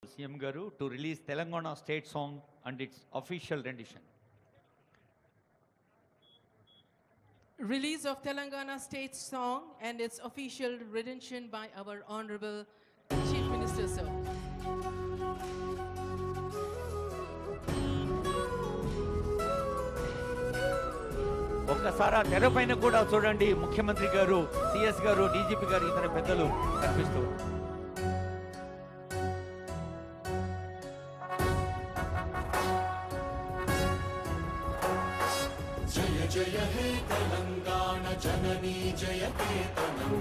CM Garu to release Telangana state song and its official rendition. Release of Telangana state song and its official rendition by our Honorable Chief Minister, sir. ఒక్కసారి తెరపైన కూడా చూడండి, ముఖ్యమంత్రి గారు, CS గారు, DGP గారు, ఇతర పెద్దలు కనిపిస్తూ జయ జయ హే తెలంగాణ జననీ జయ కేతనం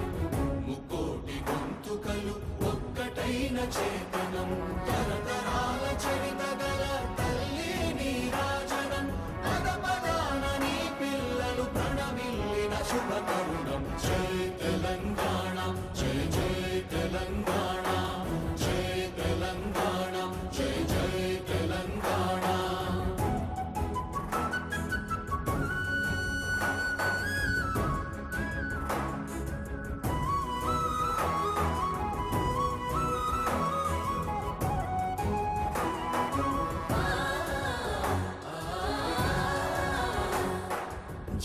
ముకోటి గొంతుకలు ఒక్కటైన చేతనం తరతరాల చరిత గల తల్లి నీరాజనం పద పదాన నీ పిల్లలు ప్రణమిల్లిన శుభ తరుణం జయ తెలంగాణ జయ జయ తెలంగాణ జయ తెలంగాణ జయ జయ తెలంగాణ.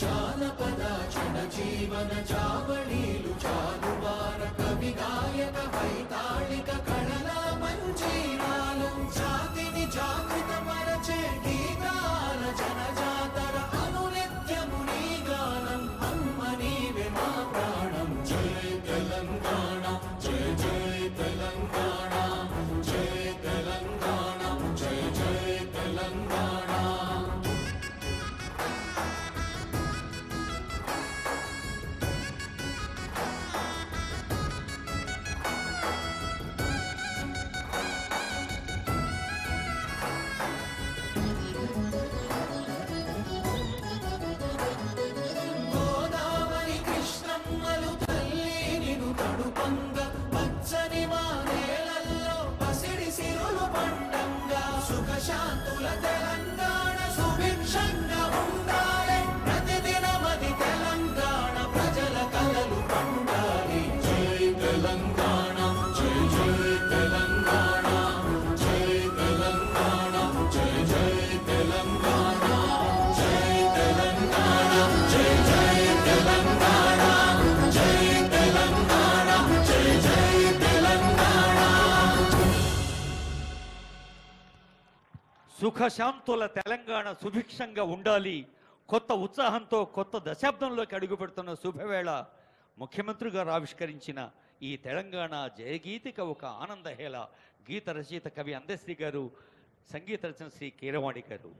జానపద జనజీవన జావళీలు జాలువార కవి గాయక వైతాళిక కళల మంజీరాలు జాతిని జాగృత మరచే గీతాల జనజాతర అనునిత్యము నీ గానం అమ్మ నీవే మా ప్రాణం జయ తెలంగాణ జయ జయ తెలంగాణ జయ తెలంగాణ జయ జయ తెలంగాణ. గోదావరి కృష్ణమ్మలు తల్లి నిను తడుపంగ పచ్చని మా నేలల్లో పసిడి సిరులు పండంగా సుఖశాంతుల తెలంగాణ సుభిక్షంగా ఉండాలి ప్రతిదినమది తెలంగాణ ప్రజల కలలు పండాలి జై తెలంగాణ జై జై తెలంగాణ జై తెలంగాణ జై జై తెలంగాణ జై తెలంగాణ జై జై తెలంగాణ జై తెలంగాణ జై జై తెలంగాణ. సుఖశాంతుల తెలంగాణ సుభిక్షంగా ఉండాలి. కొత్త ఉత్సాహంతో కొత్త దశాబ్దంలోకి అడుగుపెడుతున్న శుభవేళ ముఖ్యమంత్రి గారు ఆవిష్కరించిన ఈ తెలంగాణ జయగీతిక ఒక ఆనందహేళ. గీత రచయిత కవి అందశ్రీ గారు, సంగీత రచన శ్రీ కీరవాణి గారు.